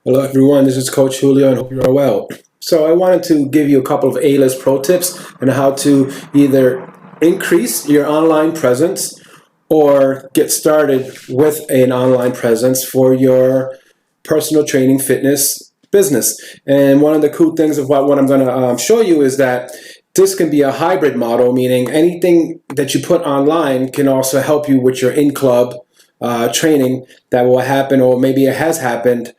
Hello everyone, this is Coach Julio and hope you're well. So I wanted to give you a couple of A-list pro tips on how to either increase your online presence or get started with an online presence for your personal training fitness business. And one of the cool things of what I'm going to show you is that this can be a hybrid model, meaning anything that you put online can also help you with your in-club training that will happen, or maybe it has happened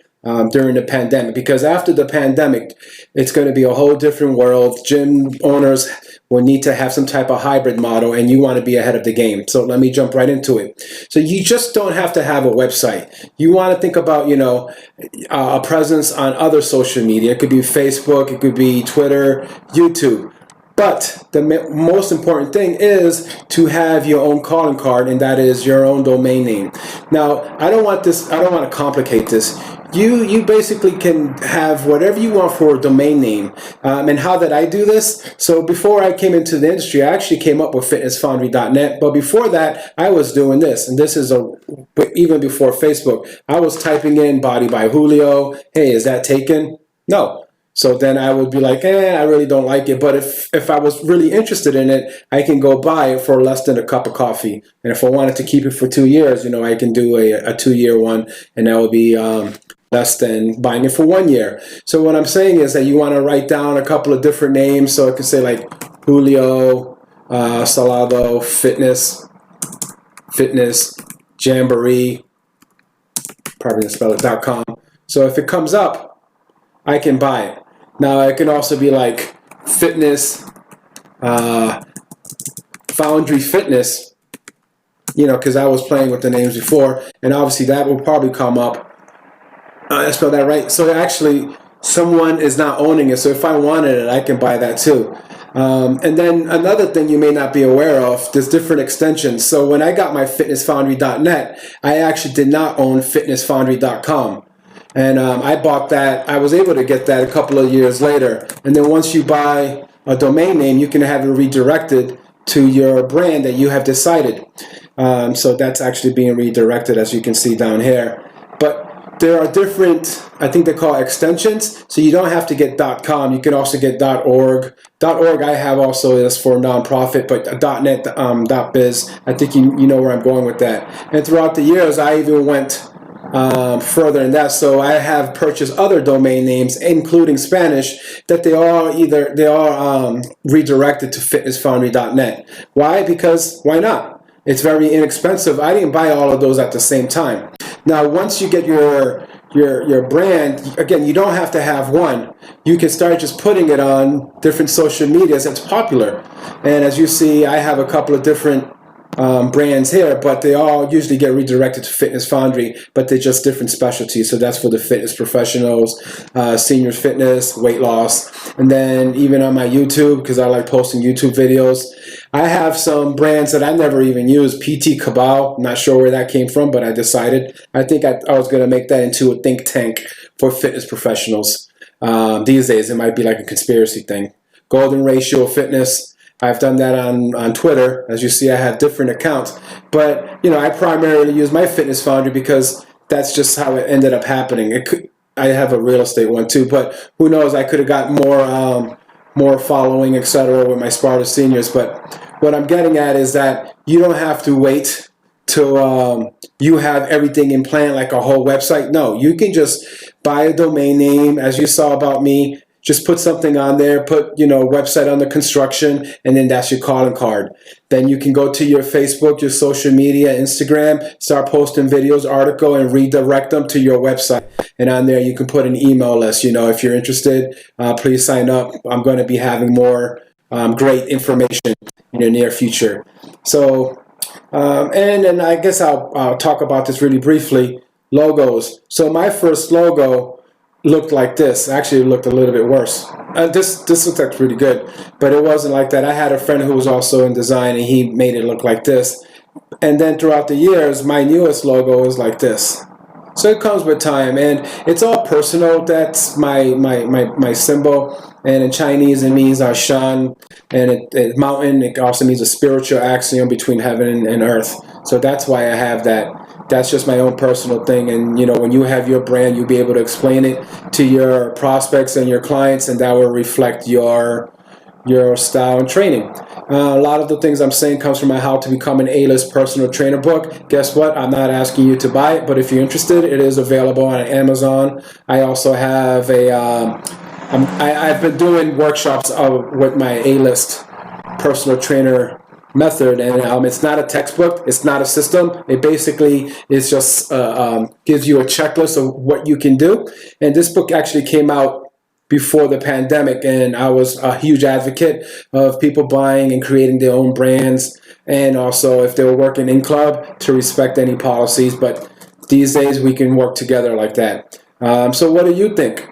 during the pandemic, because after the pandemic, it's going to be a whole different world. Gym owners will need to have some type of hybrid model, and you want to be ahead of the game. So let me jump right into it. So you just don't have to have a website. You want to think about, a presence on other social media. It could be Facebook, it could be Twitter, YouTube. But the most important thing is to have your own calling card, and that is your own domain name. Now, I don't want to complicate this. You basically can have whatever you want for a domain name. And how did I do this? So before I came into the industry, I actually came up with fitnessfoundry.net. But before that, I was doing this. And this is even before Facebook. I was typing in Body by Julio. Hey, is that taken? No. So then I would be like, I really don't like it. But if I was really interested in it, I can go buy it for less than a cup of coffee. And if I wanted to keep it for 2 years, I can do a 2-year one, and that would be less than buying it for 1 year. So what I'm saying is that you want to write down a couple of different names. So it could say like Julio Salado Fitness, Jamboree, probably gonna spell it .com. So if it comes up, I can buy it. Now it can also be like Fitness Foundry Fitness, because I was playing with the names before, and obviously that will probably come up. I spelled that right. So actually, someone is not owning it. So if I wanted it, I can buy that too. And then another thing you may not be aware of, there's different extensions. So when I got my fitnessfoundry.net, I actually did not own fitnessfoundry.com. And I bought that. I was able to get that a couple of years later. And then once you buy a domain name, you can have it redirected to your brand that you have decided. So that's actually being redirected, as you can see down here. But there are different, I think they're called extensions. So you don't have to get .com. You can also get .org. .org I have also is for nonprofit, but .net, .biz, I think you know where I'm going with that. And throughout the years, I even went further than that. So I have purchased other domain names, including Spanish, that they are redirected to fitnessfoundry.net. Why? Because why not? It's very inexpensive. I didn't buy all of those at the same time. Now, once you get your brand, again, you don't have to have one. You can start just putting it on different social medias that's popular. And as you see, I have a couple of different brands here, but they all usually get redirected to Fitness Foundry, but they're just different specialties. So that's for the fitness professionals, seniors fitness, weight loss. And then even on my YouTube, because I like posting YouTube videos, I have some brands that I never even used. PT Cabal, not sure where that came from, but I decided. I think I was going to make that into a think tank for fitness professionals. These days, it might be like a conspiracy thing. Golden Ratio Fitness. I've done that on Twitter. As you see, I have different accounts. But, I primarily use my Fitness Foundry because that's just how it ended up happening. I have a real estate one too, but who knows? I could have got more following, etc., with my Sparta seniors. But what I'm getting at is that you don't have to wait till you have everything in plan, like a whole website. No, you can just buy a domain name, as you saw about me. Just put something on there, put, website under construction, and then that's your calling card. Then you can go to your Facebook, your social media, Instagram, start posting videos, article, and redirect them to your website. And on there, you can put an email list. If you're interested, please sign up. I'm going to be having more great information in the near future. So, and then I guess I'll talk about this really briefly. Logos. So my first logo looked like this. Actually, it looked a little bit worse. This looked like pretty good, but it wasn't like that. I had a friend who was also in design, and he made it look like this. And then throughout the years, my newest logo is like this. So it comes with time, and it's all personal. That's my symbol, and in Chinese it means Shan, and it mountain. It also means a spiritual axiom between heaven and earth. So that's why I have that that's just my own personal thing. And you know, when you have your brand, you'll be able to explain it to your prospects and your clients, and that will reflect your style and training. A lot of the things I'm saying comes from my How to Become an A-List Personal Trainer book. Guess what? I'm not asking you to buy it, but if you're interested, it is available on Amazon. I also have I've been doing workshops with my A-List Personal Trainer method, and it's not a textbook, it's not a system. It basically is just gives you a checklist of what you can do. And this book actually came out before the pandemic, and I was a huge advocate of people buying and creating their own brands, and also if they were working in club, to respect any policies. But these days we can work together like that. So what do you think?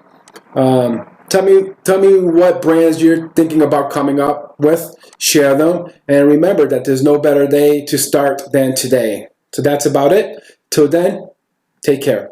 Tell me what brands you're thinking about coming up with. Share them, and remember that there's no better day to start than today. So that's about it. Till then, take care.